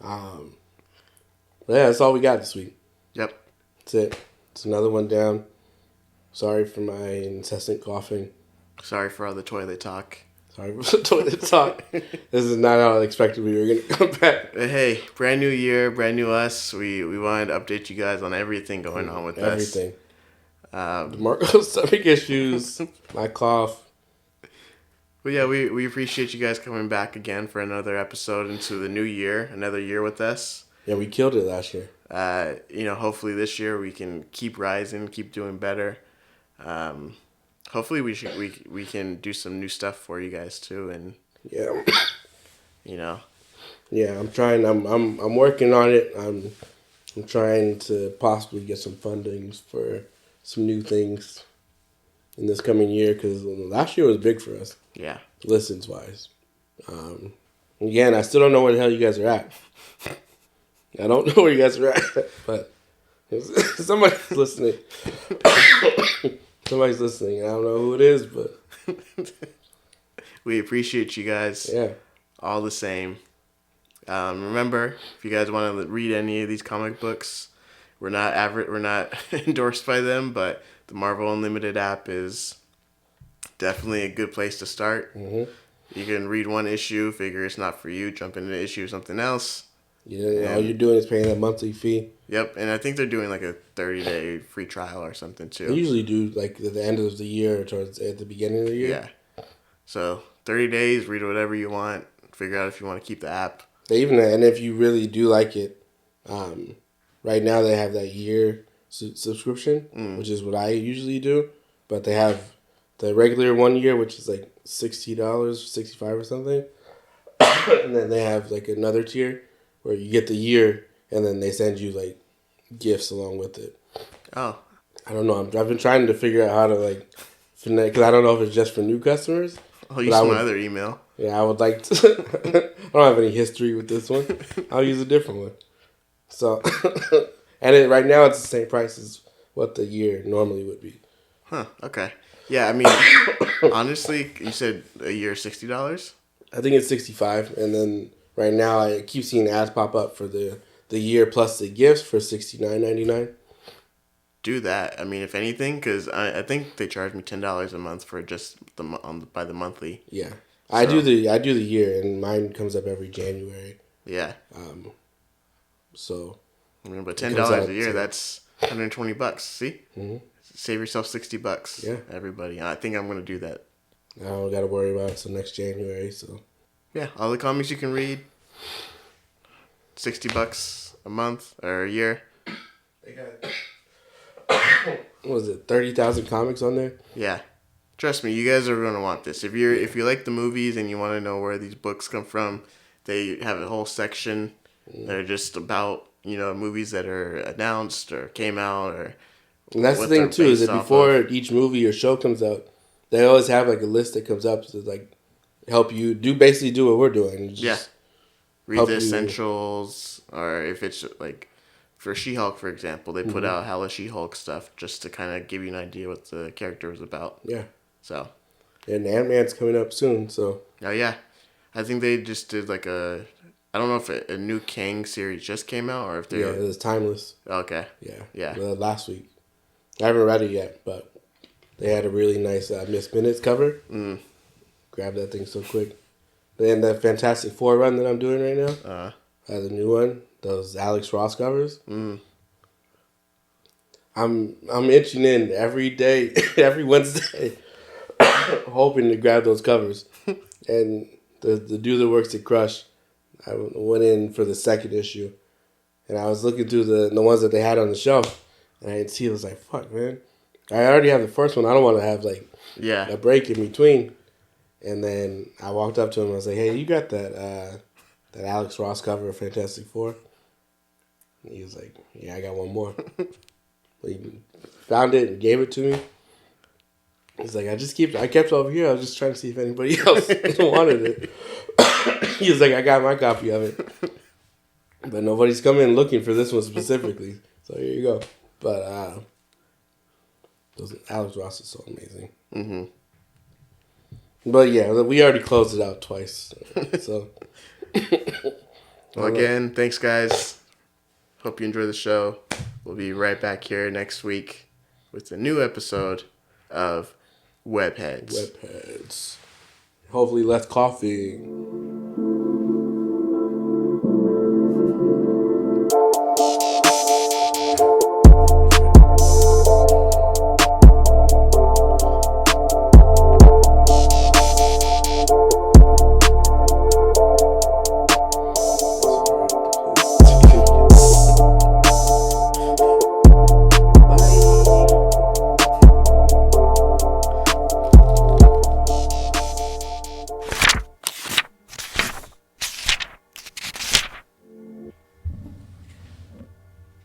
Yeah, that's all we got this week. Yep. That's it. It's another one down. Sorry for my incessant coughing. Sorry for all the toilet talk. Sorry for the toilet talk. This is not how I expected we were going to come back. But hey, brand new year, brand new us. We wanted to update you guys on everything going on with us. Everything. DeMarco's stomach issues, my cough. But yeah, we appreciate you guys coming back again for another episode into the new year, another year with us. Yeah, we killed it last year. Hopefully this year we can keep rising, keep doing better. Hopefully we can do some new stuff for you guys too, and Yeah. Yeah, I'm trying. I'm working on it. I'm trying to possibly get some fundings for some new things in this coming year, because last year was big for us, yeah. listens wise. Again, I still don't know where the hell you guys are at. I don't know where you guys are at, but somebody's listening. Somebody's listening. I don't know who it is, but We appreciate you guys. yeah. All the same. Remember, if you guys want to read any of these comic books, we're not endorsed by them, but the Marvel Unlimited app is definitely a good place to start. Mm-hmm. You can read one issue, figure it's not for you, jump into the issue, something else. Yeah, all you're doing is paying a monthly fee. Yep, and I think they're doing like a 30-day free trial or something too. They usually do like at the end of the year or at the beginning of the year. Yeah. So 30 days, read whatever you want, figure out if you want to keep the app. They even, and if you really do like it, right now they have that year subscription, which is what I usually do. But they have the regular 1 year, which is like $60, $65 or something, and then they have like another tier where you get the year, and then they send you like gifts along with it. Oh, I don't know. I've been trying to figure out how to like finesse, because I don't know if it's just for new customers. I'll use my other email. Yeah, I would like to. I don't have any history with this one. I'll use a different one. So, and right now it's the same price as what the year normally would be. Huh, okay. Yeah, I mean, honestly, you said a year $60? I think it's 65, and then right now I keep seeing ads pop up for the year plus the gifts for $69.99. Do that. I mean, if anything, because I think they charge me $10 a month for just by the monthly. Yeah, I do the year, and mine comes up every January. Yeah. So, I mean, but $10 a year, that's $120. See, save yourself $60. Yeah, everybody. I think I'm gonna do that. I don't got to worry about it until next January. So Yeah, all the comics you can read. $60 a month or a year. they got what was it 30,000 comics on there? Yeah. Trust me, you guys are gonna want this. If you like the movies and you want to know where these books come from, they have a whole section that are just about movies that are announced or came out or. And that's the what thing they're too is based that off before of. each movie or show comes out, they always have like a list that comes up to like help you basically do what we're doing. Just Yeah. Read help the you. essentials, or if it's like for She-Hulk, for example, they put Mm-hmm. out hella She-Hulk stuff just to kind of give you an idea what the character was about. Yeah, So, and Ant-Man's coming up soon, so oh yeah, I think they just did like I don't know if a new Kang series just came out or if they. yeah, it was timeless. Okay. Yeah, Yeah. last week. I haven't read it yet, but they had a really nice Miss Minutes cover. Grab that thing so quick. Then the Fantastic Four run that I'm doing right now, the new one, those Alex Ross covers. I'm itching in every day, every Wednesday, hoping to grab those covers. And the dude that works at Crush, I went in for the second issue, and I was looking through the ones that they had on the shelf, and I didn't see it. I was like, fuck, man. I already have the first one. I don't want to have like Yeah. a break in between. And then I walked up to him and I was like, hey, you got that Alex Ross cover of Fantastic Four? And he was like, yeah, I got one more. But he found it and gave it to me. He's like, I kept it over here. I was just trying to see if anybody else wanted it. He was like, I got my copy of it. But nobody's come in looking for this one specifically. So here you go. But Alex Ross is so amazing. Mm-hmm. But yeah, we already closed it out twice. So Well, again, thanks, guys. Hope you enjoy the show. We'll be right back here next week with a new episode of Webheads. Webheads. Hopefully less coughing.